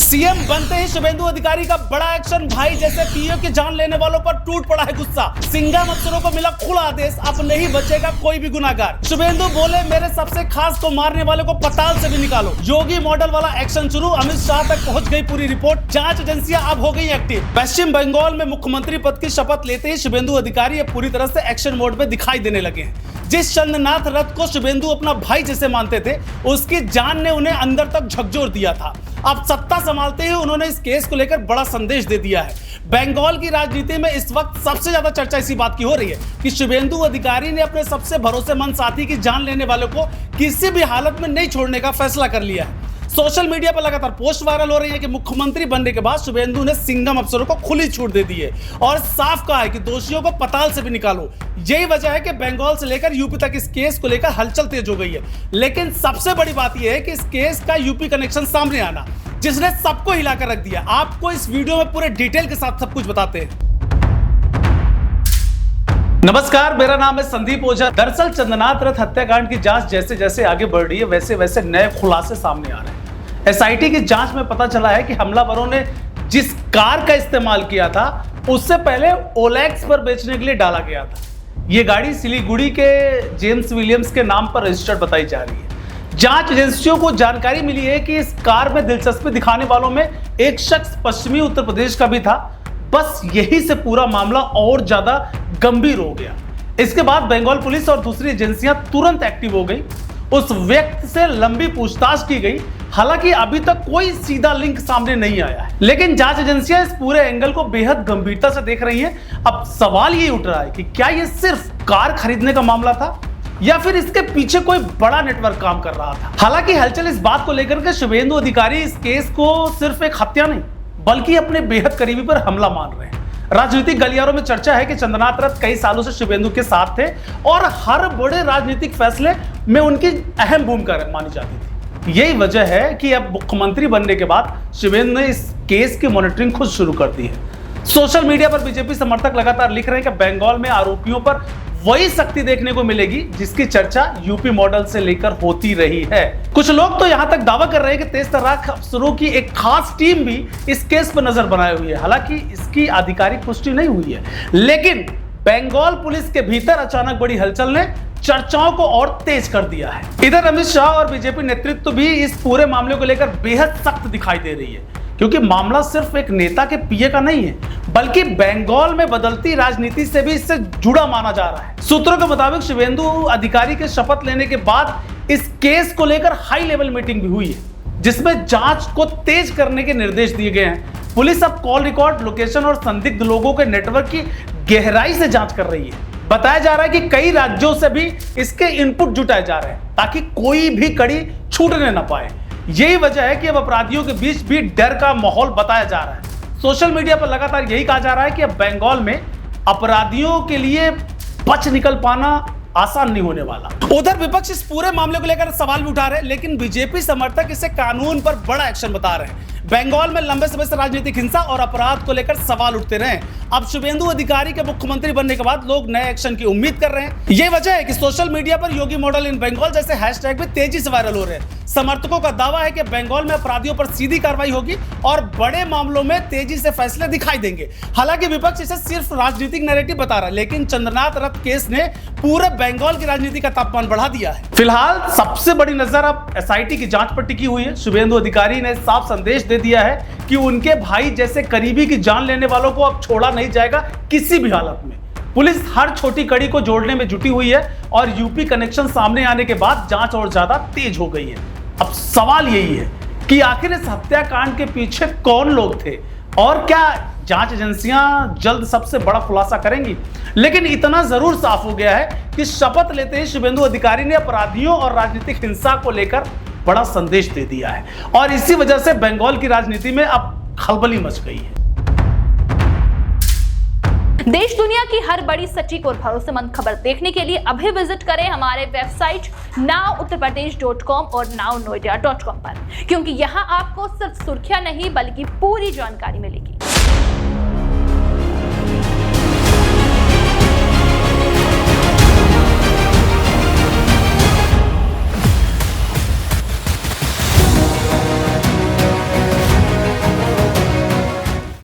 CM बनते ही शुभेंदु अधिकारी का बड़ा एक्शन। भाई जैसे पीओ की जान लेने वालों पर टूट पड़ा है गुस्सा। सिंघम अफसरों को मिला खुला आदेश, अब नहीं बचेगा कोई भी गुनाहगार। शुभेंदु बोले, मेरे सबसे खास को मारने वाले को पताल से भी निकालो। योगी मॉडल वाला एक्शन शुरू। अमित शाह तक पहुंच गई पूरी रिपोर्ट। जांच एजेंसियां अब हो गई एक्टिव। पश्चिम बंगाल में मुख्यमंत्री पद की शपथ लेते ही शुभेंदु अधिकारी अब पूरी तरह से एक्शन मोड में दिखाई देने लगे हैं। जिस चंद्रनाथ रथ को शुभेंदु अपना भाई जैसे मानते थे, उसकी जान ने उन्हें अंदर तक झकझोर दिया था। अब सत्ता संभालते ही उन्होंने इस केस को लेकर बड़ा संदेश दे दिया है। बंगाल की राजनीति में इस वक्त सबसे ज्यादा चर्चा इसी बात की हो रही है कि शुभेंदु अधिकारी ने अपने सबसे भरोसेमंद साथी की जान लेने वालों को किसी भी हालत में नहीं छोड़ने का फैसला कर लिया है। सोशल मीडिया पर लगातार पोस्ट वायरल हो रही है कि मुख्यमंत्री बनने के बाद शुभेंदु ने सिंघम अफसरों को खुली छूट दे दी है और साफ कहा है कि दोषियों को पताल से भी निकालो। यही वजह है कि बंगाल से लेकर यूपी तक इस केस को लेकर हलचल तेज हो गई है। लेकिन सबसे बड़ी बात यह है कि इस केस का यूपी कनेक्शन सामने आना, जिसने सबको हिलाकर रख दिया। आपको इस वीडियो में पूरे डिटेल के साथ सब कुछ बताते हैं। नमस्कार, मेरा नाम है संदीप ओझा। दरअसल चंद्रनाथ रथ हत्याकांड की जांच जैसे जैसे आगे बढ़ रही है, वैसे वैसे नए खुलासे सामने आ रहे हैं। एसआईटी की जांच में पता चला है कि हमलावरों ने जिस कार का इस्तेमाल किया था, उससे पहले ओलेक्स पर बेचने के लिए डाला गया था। यह गाड़ी सिलीगुड़ी के जेम्स विलियम्स के नाम पर रजिस्टर्ड बताई जा रही है। जांच एजेंसियों को जानकारी मिली है कि इस कार में दिलचस्पी दिखाने वालों में एक शख्स पश्चिमी उत्तर प्रदेश का भी था। बस यही से पूरा मामला और ज्यादा गंभीर हो गया। इसके बाद बंगाल पुलिस और दूसरी एजेंसियां तुरंत एक्टिव हो गई। उस व्यक्ति से लंबी पूछताछ की गई। हालांकि अभी तक कोई सीधा लिंक सामने नहीं आया है, लेकिन जांच एजेंसियां इस पूरे एंगल को बेहद गंभीरता से देख रही हैं। अब सवाल ये उठ रहा है कि क्या ये सिर्फ कार खरीदने का मामला था या फिर इसके पीछे कोई बड़ा नेटवर्क काम कर रहा था। हालांकि हलचल इस बात को लेकर के शुभेंदु अधिकारी इस केस को सिर्फ एक हत्या नहीं बल्कि अपने बेहद करीबी पर हमला मान रहे हैं। राजनीतिक गलियारों में चर्चा है कि चंद्रनाथ रथ कई सालों से शुभेंदु के साथ थे और हर बड़े राजनीतिक फैसले में उनकी अहम भूमिका मानी जाती थी। यही वजह है कि अब मुख्यमंत्री बनने के बाद शुभेंदु ने इस केस की मॉनिटरिंग खुद शुरू कर दी है। सोशल मीडिया पर बीजेपी समर्थक लगातार लिख रहे हैं कि बंगाल में आरोपियों पर वही सख्ती देखने को मिलेगी जिसकी चर्चा यूपी मॉडल से लेकर होती रही है। कुछ लोग तो यहां तक दावा कर रहे हैं कि तेज तर्रार अफसरों की एक खास टीम भी इस केस पर नजर बनाए हुई है। हालांकि इसकी आधिकारिक पुष्टि नहीं हुई है, लेकिन बंगाल पुलिस के भीतर अचानक बड़ी हलचल ने चर्चाओं को और तेज कर दिया है। इधर अमित शाह और बीजेपी नेतृत्व भी इस पूरे मामले को लेकर बेहद सख्त दिखाई दे रही है, क्योंकि मामला सिर्फ एक नेता के पीए का नहीं है, बल्कि बंगाल में बदलती राजनीति से भी इससे जुड़ा माना जा रहा है। सूत्रों के मुताबिक शुभेंदु अधिकारी के शपथ लेने के बाद इस केस को लेकर हाई लेवल मीटिंग भी हुई है, जिसमें जांच को तेज करने के निर्देश दिए गए हैं। पुलिस अब कॉल रिकॉर्ड, लोकेशन और संदिग्ध लोगों के नेटवर्क की गहराई से जांच कर रही है। बताया जा रहा है कि कई राज्यों से भी इसके इनपुट जुटाए जा रहे हैं ताकि कोई भी कड़ी छूटने ना पाए। यही वजह है कि अब अपराधियों के बीच भी डर का माहौल बताया जा रहा है। सोशल मीडिया पर लगातार यही कहा जा रहा है कि अब बंगाल में अपराधियों के लिए बच निकल पाना आसान नहीं होने वाला। उधर विपक्ष इस पूरे मामले को लेकर सवाल भी उठा रहे हैं, लेकिन बीजेपी समर्थक इसे कानून पर बड़ा एक्शन बता रहे हैं। बंगाल में लंबे समय से राजनीतिक हिंसा और अपराध को लेकर सवाल उठते रहे। अब शुभेंदु अधिकारी के मुख्यमंत्री बनने के बाद लोग नए एक्शन की उम्मीद कर रहे हैं। ये वजह है कि सोशल मीडिया पर योगी मॉडल इन बंगाल जैसे हैशटैग भी तेजी से वायरल हो रहे हैं। समर्थकों का दावा है कि बंगाल में अपराधियों पर सीधी कार्रवाई होगी और बड़े मामलों में तेजी से फैसले दिखाई देंगे। हालांकि विपक्ष इसे सिर्फ राजनीतिक नैरेटिव बता रहा है, लेकिन चंद्रनाथ रथ केस ने पूरे बंगाल की राजनीति का तापमान बढ़ा दिया है। फिलहाल सबसे बड़ी नजर अब एसआईटी की जांच पर टिकी हुई है। शुभेंदु अधिकारी ने साफ संदेश दे दिया है कि उनके भाई जैसे करीबी की जान लेने वालों को अब छोड़ा नहीं जाएगा किसी भी हालत में। पुलिस हर छोटी कड़ी को जोड़ने में जुटी हुई है और यूपी कनेक्शन सामने आने के बाद जांच और ज्यादा तेज हो गई है। अब सवाल यही है कि आखिर इस हत्याकांड के पीछे कौन लोग थे और क्या जांच एजेंसियां जल्द सबसे बड़ा खुलासा करेंगी। लेकिन इतना जरूर साफ हो गया है कि शपथ लेते ही शुभेंदु अधिकारी ने अपराधियों और राजनीतिक हिंसा को लेकर बड़ा संदेश दे दिया है और इसी वजह से बंगाल की राजनीति में अब खलबली मच गई है। देश दुनिया की हर बड़ी, सटीक और भरोसेमंद खबर देखने के लिए अभी विजिट करें हमारे वेबसाइट nowuttarpradesh.com और nownoida.com पर, क्योंकि यहाँ आपको सिर्फ सुर्खियां नहीं बल्कि पूरी जानकारी मिलेगी।